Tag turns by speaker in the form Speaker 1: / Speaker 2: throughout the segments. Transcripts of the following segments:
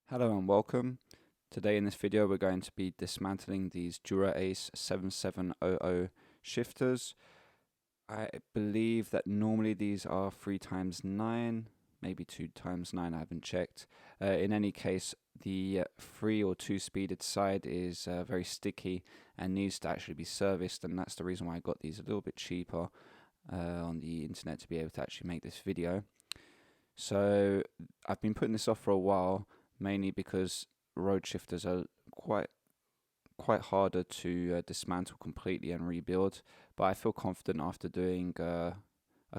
Speaker 1: Hello and welcome. Today in this video we're going to be dismantling these Dura Ace 7700 shifters. I believe that normally these are 3x9, maybe 2x9, I haven't checked. In any case, the 3 or 2 speeded side is very sticky and needs to actually be serviced, and that's the reason why I got these a little bit cheaper on the internet to be able to actually make this video. So I've been putting this off for a while, mainly because road shifters are quite harder to dismantle completely and rebuild, but I feel confident after doing a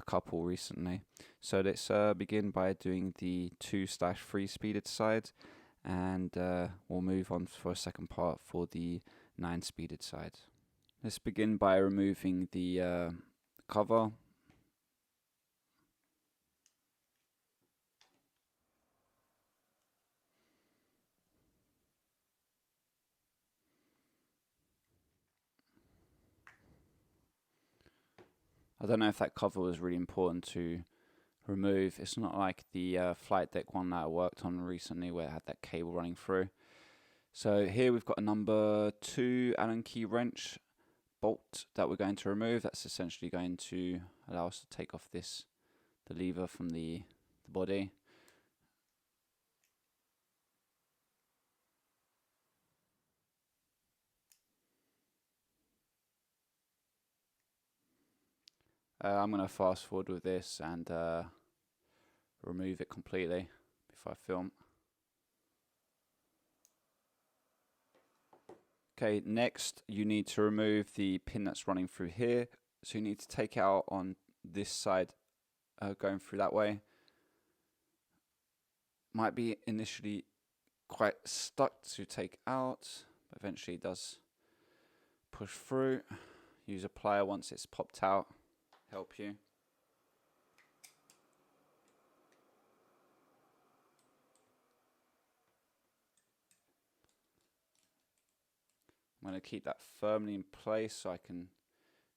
Speaker 1: couple recently. So let's begin by doing the 2/3 speeded side, and we'll move on for a second part for the 9 speeded side. Let's begin by removing the cover. I don't know if that cover was really important to remove. It's not like the flight deck one that I worked on recently where it had that cable running through. So here we've got a number 2 Allen key wrench bolt that we're going to remove. That's essentially going to allow us to take off the lever from the body. I'm going to fast forward with this and remove it completely before I film. Okay, next you need to remove the pin that's running through here. So you need to take it out on this side, going through that way. Might be initially quite stuck to take out, but eventually it does push through. Use a plier once it's popped out, help you. I'm going to keep that firmly in place so I can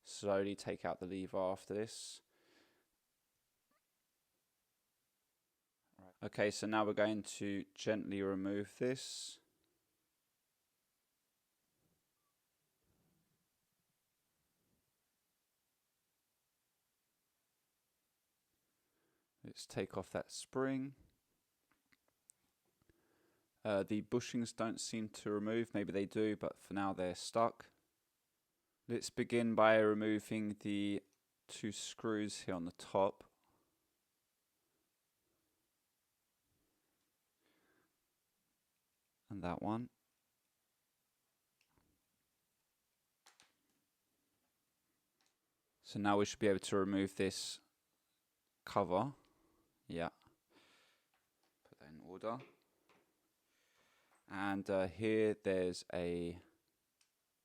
Speaker 1: slowly take out the lever after this. Okay, so now we're going to gently remove this. Let's take off that spring. The bushings don't seem to remove, maybe they do, but for now they're stuck. Let's begin by removing the 2 screws here on the top. And that one. So now we should be able to remove this cover. Yeah. Put that in order. And here there's a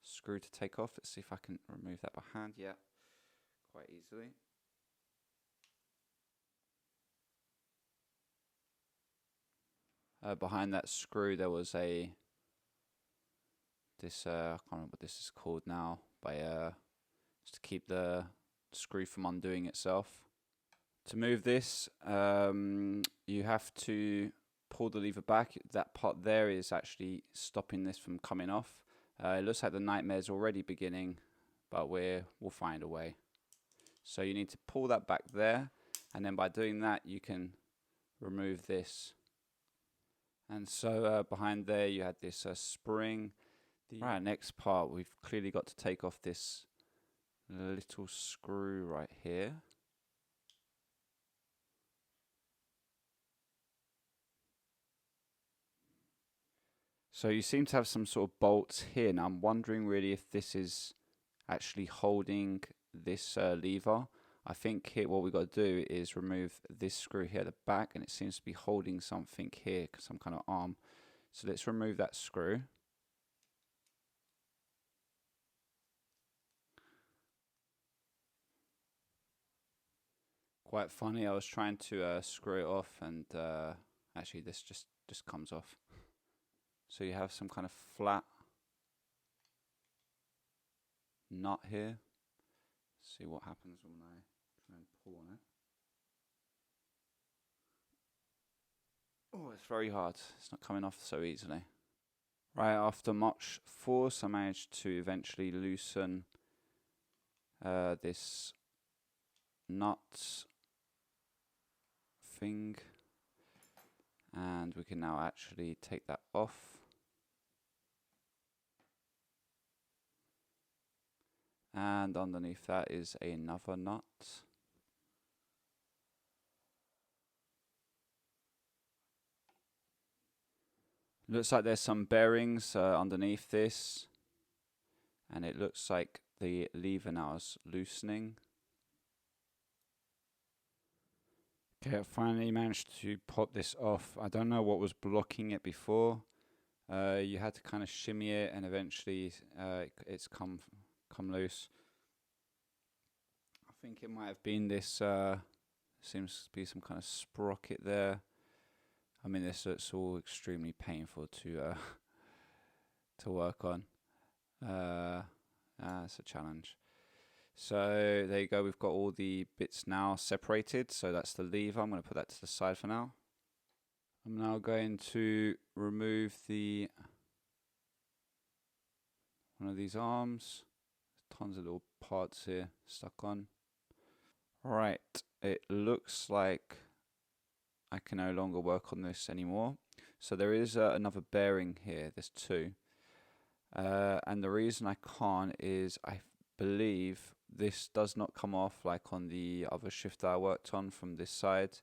Speaker 1: screw to take off. Let's see if I can remove that by hand. Yeah, quite easily. Behind that screw there was I can't remember what this is called now, but just to keep the screw from undoing itself. To move this, you have to pull the lever back. That part there is actually stopping this from coming off. It looks like the nightmare's already beginning, but we'll find a way. So you need to pull that back there, and then by doing that you can remove this. And so behind there you had this spring. Right, next part, we've clearly got to take off this little screw right here. So you seem to have some sort of bolts here. Now I'm wondering really if this is actually holding this lever. I think here what we've got to do is remove this screw here at the back, and it seems to be holding something here, some kind of arm. So let's remove that screw. Quite funny, I was trying to screw it off, and actually this just comes off. So you have some kind of flat nut here. Let's see what happens when I try and pull on it. Oh, it's very hard. It's not coming off so easily. Right, after much force, I managed to eventually loosen this nut thing, and we can now actually take that off. And underneath that is another nut. Looks like there's some bearings underneath this, and it looks like the lever now is loosening. Okay, I finally managed to pop this off. I don't know what was blocking it before. You had to kind of shimmy it, and eventually it's come loose. I think it might have been this. Seems to be some kind of sprocket there. I mean, this looks all extremely painful to work on. It's a challenge. So there you go. We've got all the bits now separated. So that's the lever. I'm going to put that to the side for now. I'm now going to remove one of these arms. There's tons of little parts here stuck on. Right, it looks like I can no longer work on this anymore. So there is another bearing here. There's two. And the reason I can't is I believe this does not come off like on the other shifter I worked on from this side.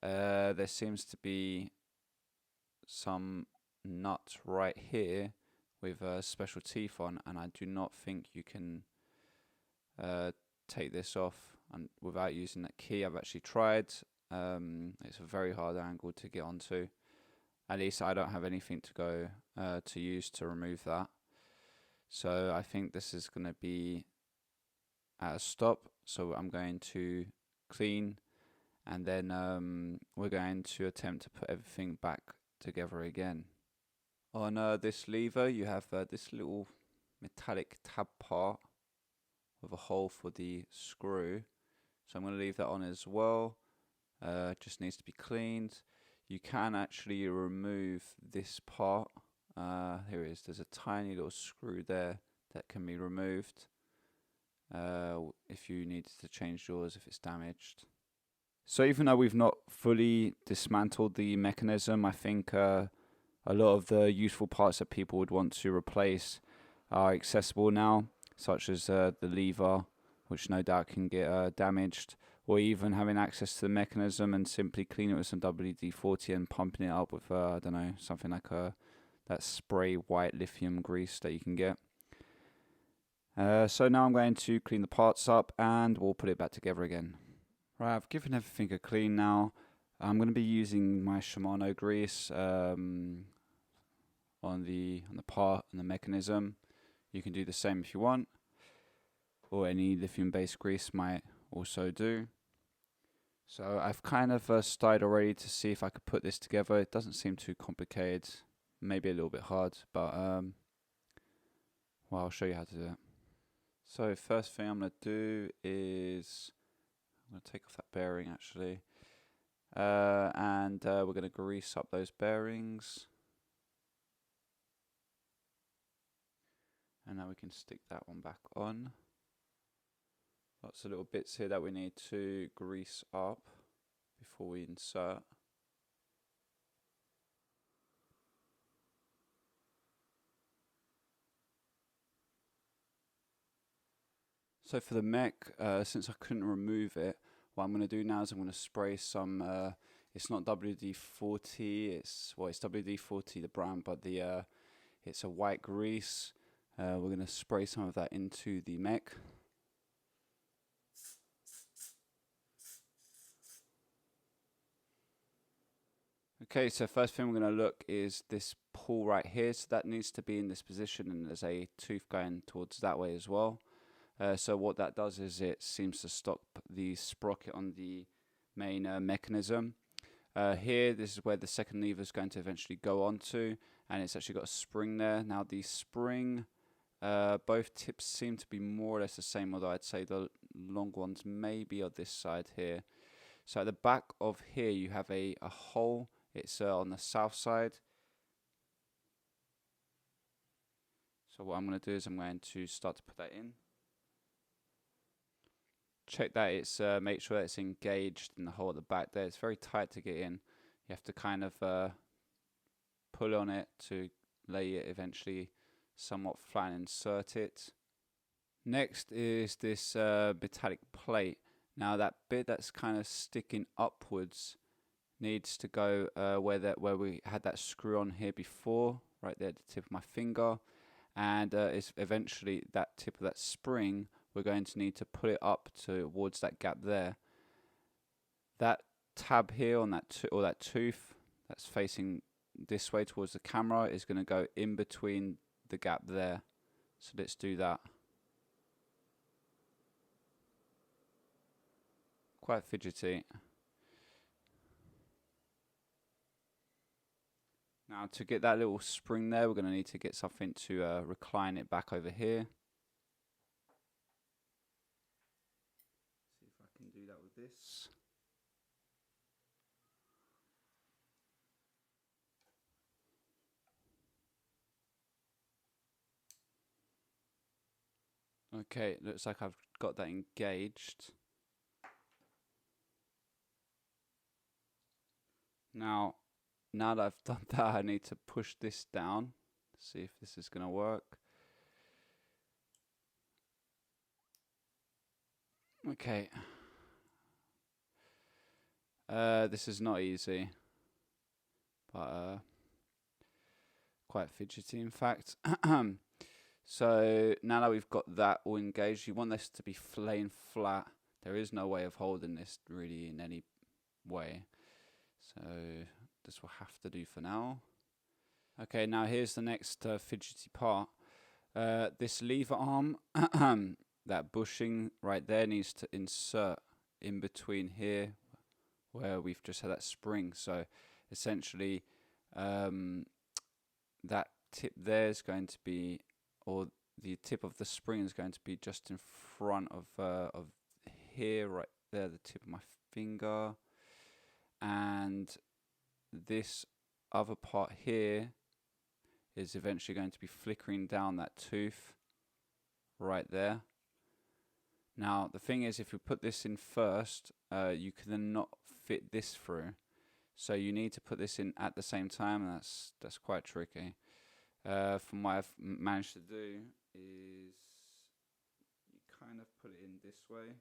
Speaker 1: There seems to be some nut right here with special teeth on, and I do not think you can take this off without using that key. I've actually tried. It's a very hard angle to get onto. At least I don't have anything to go to use to remove that. So I think this is going to be at a stop. So I'm going to clean, and then we're going to attempt to put everything back together again. On this lever you have this little metallic tab part with a hole for the screw. So I'm going to leave that on as well. Just needs to be cleaned. You can actually remove this part. Here it is. There's a tiny little screw there that can be removed if you needed to change yours if it's damaged. So even though we've not fully dismantled the mechanism, I think a lot of the useful parts that people would want to replace are accessible now, such as the lever, which no doubt can get damaged, or even having access to the mechanism and simply clean it with some WD-40 and pumping it up with I don't know, something like that spray white lithium grease that you can get. So now I'm going to clean the parts up and we'll put it back together again. Right, I've given everything a clean now. I'm going to be using my Shimano grease on the part and the mechanism. You can do the same if you want, or any lithium-based grease might also do. So I've kind of started already to see if I could put this together. It doesn't seem too complicated, maybe a little bit hard, but well, I'll show you how to do it. So first thing I'm going to do is I'm going to take off that bearing actually, and we're going to grease up those bearings, and now we can stick that one back on. Lots of little bits here that we need to grease up before we insert. So for the mech, since I couldn't remove it, what I'm going to do now is I'm going to spray some, it's not WD-40, it's WD-40 the brand, but it's a white grease. We're going to spray some of that into the mech. Okay, so first thing we're going to look is this pull right here. So that needs to be in this position, and there's a tooth going towards that way as well. So what that does is it seems to stop the sprocket on the main mechanism. Here, this is where the second lever is going to eventually go onto, and it's actually got a spring there. Now the spring, both tips seem to be more or less the same, although I'd say the long ones may be on this side here. So at the back of here you have a hole It's on the south side. So what I'm going to do is I'm going to start to put that in. Check that it's make sure that it's engaged in the hole at the back there. It's very tight to get in. You have to kind of pull on it to lay it eventually somewhat flat and insert it. Next is this metallic plate. Now that bit that's kind of sticking upwards needs to go where we had that screw on here before, right there at the tip of my finger, and it's eventually that tip of that spring. We're going to need to put it up towards that gap there. That tab here on that or that tooth that's facing this way towards the camera is going to go in between the gap there. So let's do that. Quite fidgety. Now to get that little spring there, we're going to need to get something to recline it back over here. See if I can do that with this. Okay, looks like I've got that engaged. Now that I've done that, I need to push this down, see if this is going to work. Okay. This is not easy, but quite fidgety in fact. So now that we've got that all engaged, you want this to be laying flat. There is no way of holding this really in any way. So this will have to do for now. Okay, now here's the next fidgety part. This lever arm, that bushing right there needs to insert in between here where we've just had that spring. So essentially that tip there is going to be, or the tip of the spring is going to be just in front of here, right there, the tip of my finger. And this other part here is eventually going to be flickering down that tooth right there. Now the thing is, if we put this in first, you can then not fit this through, so you need to put this in at the same time, and that's quite tricky. From what I've managed to do is you kind of put it in this way,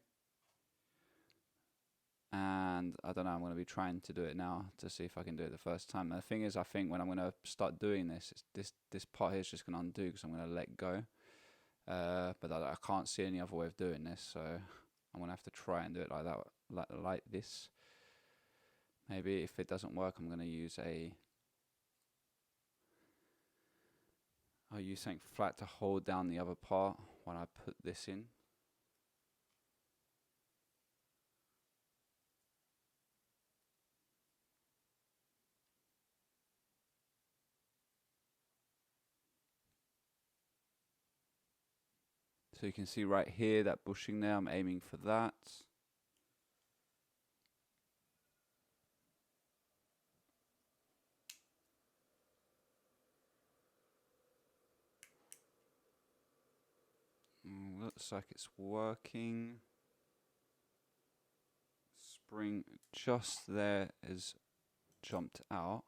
Speaker 1: and I don't know, I'm going to be trying to do it now to see if I can do it the first time. And the thing is, I think when I'm going to start doing this, this part here is just going to undo because I'm going to let go. But I can't see any other way of doing this, so I'm going to have to try and do it like that, like this. Maybe if it doesn't work, I'm going to use I'll use something flat to hold down the other part when I put this in. So you can see right here, that bushing there, I'm aiming for that. Looks like it's working. Spring just there is jumped out.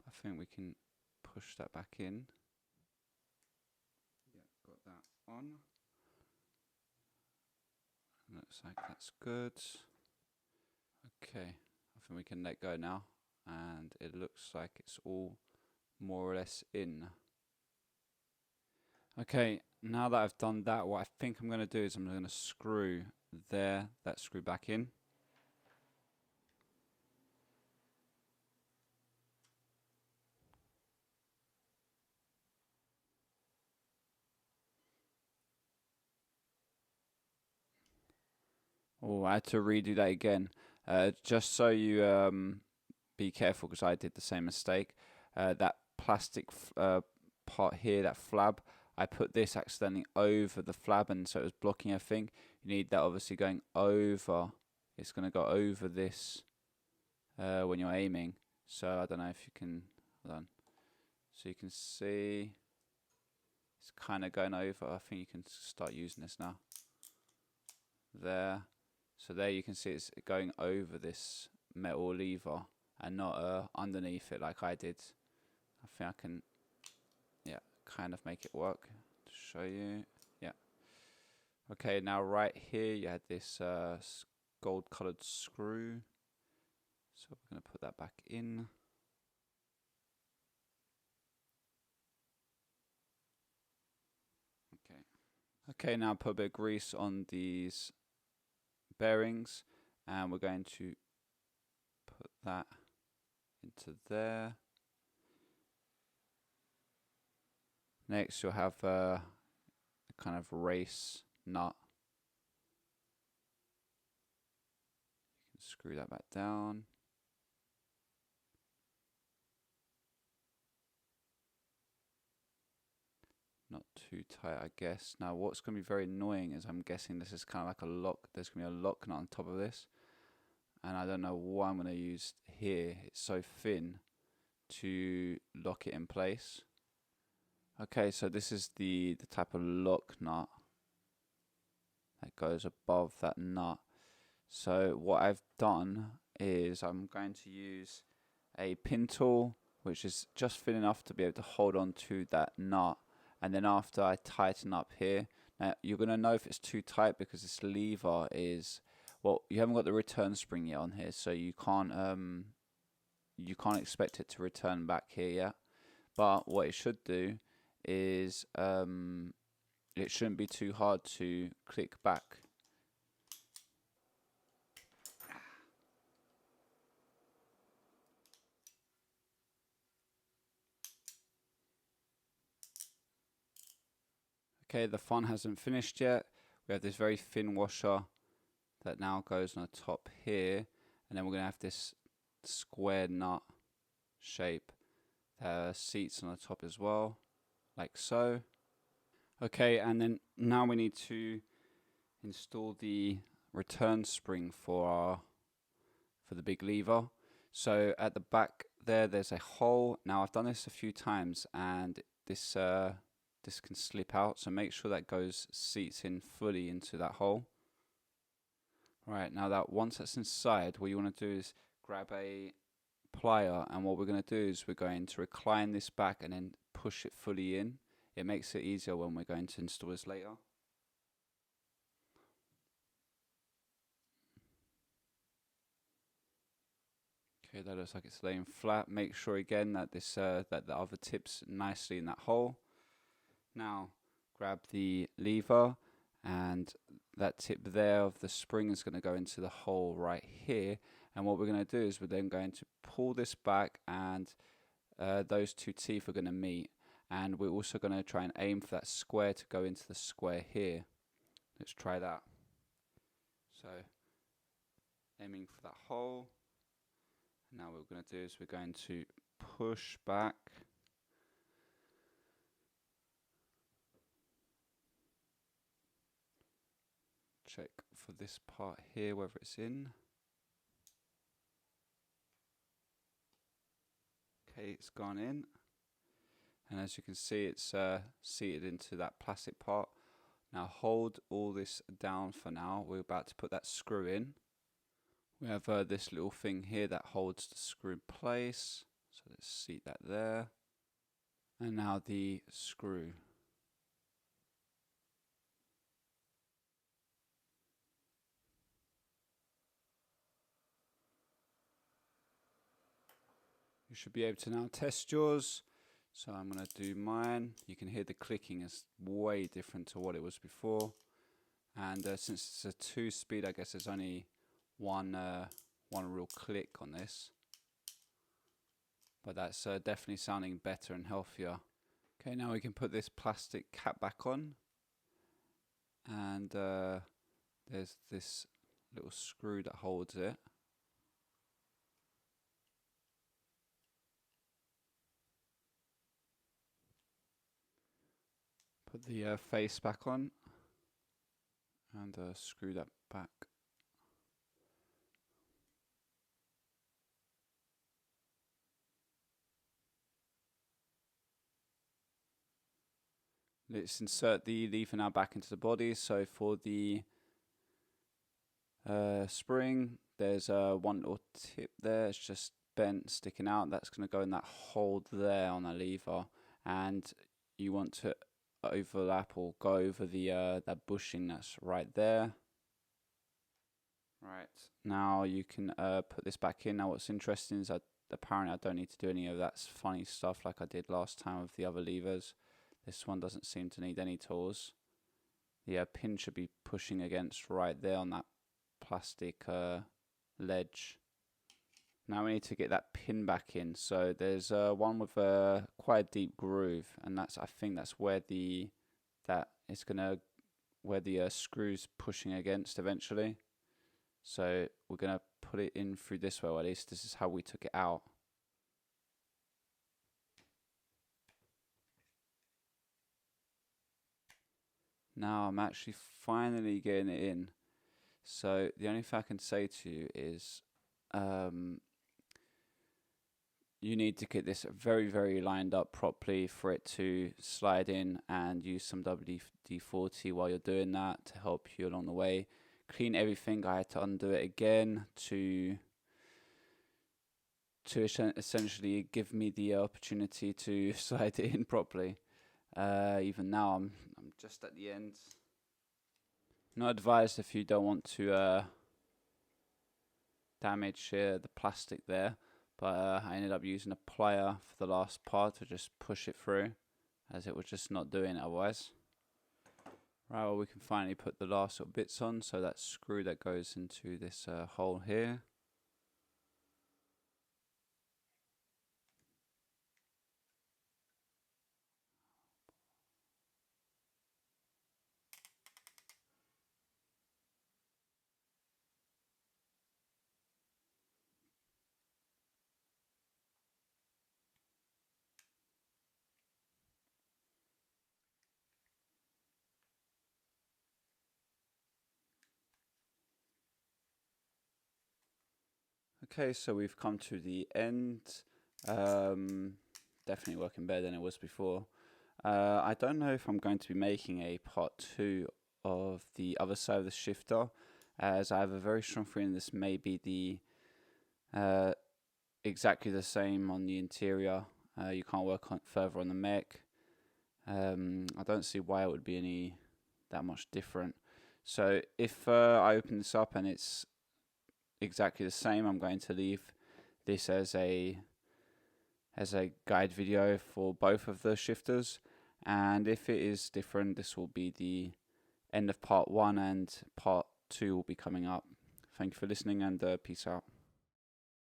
Speaker 1: I think we can push that back in. Yeah, got that on. Looks like that's good. Okay, I think we can let go now, and it looks like it's all more or less in. Okay, now that I've done that, what I think I'm going to do is I'm going to screw that screw back in. Oh, I had to redo that again, just so you be careful, because I did the same mistake. That plastic part here, that flab, I put this accidentally over the flab, and so it was blocking everything. You need that obviously going over. It's going to go over this when you're aiming. So I don't know if you can, hold on. So you can see it's kind of going over. I think you can start using this now. There. So there you can see it's going over this metal lever and not underneath it like I did. I think I can, yeah, kind of make it work to show you. Yeah. Okay, now right here you had this gold colored screw. So we're going to put that back in. Okay. Okay, now put a bit of grease on these bearings, and we're going to put that into there. Next you'll have a kind of race nut. You can screw that back down. Not too tight, I guess. Now what's going to be very annoying is I'm guessing this is kind of like a lock. There's going to be a lock nut on top of this, and I don't know what I'm going to use here. It's so thin to lock it in place. Okay, so this is the type of lock nut that goes above that nut. So what I've done is I'm going to use a pin tool, which is just thin enough to be able to hold on to that nut. And then after I tighten up here, now you're going to know if it's too tight because this lever is, well, you haven't got the return spring yet on here, so you can't expect it to return back here yet. But what it should do is it shouldn't be too hard to click back. Okay, the fun hasn't finished yet. We have this very thin washer that now goes on the top here, and then we're going to have this square nut shape seats on the top as well, like so. Okay, and then now we need to install the return spring for the big lever. So at the back there's a hole. Now I've done this a few times and this can slip out, so make sure that seats in fully into that hole. Right, now that once that's inside, what you want to do is grab a plier, and what we're going to do is we're going to recline this back and then push it fully in. It makes it easier when we're going to install this later. Okay, that looks like it's laying flat. Make sure again that that the other tip's nicely in that hole. Now grab the lever, and that tip there of the spring is going to go into the hole right here. And what we're going to do is we're then going to pull this back, and those two teeth are going to meet. And we're also going to try and aim for that square to go into the square here. Let's try that. So aiming for that hole. Now what we're going to do is we're going to push back. Check for this part here whether it's in. Okay, it's gone in, and as you can see it's seated into that plastic part. Now hold all this down for now. We're about to put that screw in. We have this little thing here that holds the screw in place, so let's seat that there. And now the screw. You should be able to now test yours. So I'm going to do mine. You can hear the clicking is way different to what it was before. And since it's a 2-speed, I guess there's only one real click on this. But that's definitely sounding better and healthier. Okay, now we can put this plastic cap back on. And there's this little screw that holds it. Put the face back on and screw that back. Let's insert the lever now back into the body. So for the spring, there's one little tip there. It's just bent, sticking out. That's going to go in that hold there on the lever, and you want to overlap or go over the that bushing that's right there. Right, now you can put this back in. Now what's interesting is that apparently I don't need to do any of that funny stuff like I did last time with the other levers. This one doesn't seem to need any tools. The pin should be pushing against right there on that plastic ledge. Now we need to get that pin back in. So there's one with quite a deep groove, and I think that's where the screw's pushing against eventually. So we're gonna put it in through this way, or at least this is how we took it out. Now I'm actually finally getting it in. So the only thing I can say to you is you need to get this very, very lined up properly for it to slide in, and use some WD-40 while you're doing that to help you along the way. Clean everything. I had to undo it again to essentially give me the opportunity to slide it in properly. Even now I'm just at the end. Not advised if you don't want to damage the plastic there, but I ended up using a plier for the last part to just push it through, as it was just not doing it otherwise. Right, well, we can finally put the last little bits on. So that screw that goes into this hole here. Okay, so we've come to the end. Definitely working better than it was before. I don't know if I'm going to be making a part 2 of the other side of the shifter, as I have a very strong feeling this may be the exactly the same on the interior. You can't work further on the mech. I don't see why it would be that much different. So if I open this up and it's exactly the same, I'm going to leave this as a guide video for both of the shifters, and if it is different, this will be the end of part 1, and part 2 will be coming up. Thank you for listening, and peace out.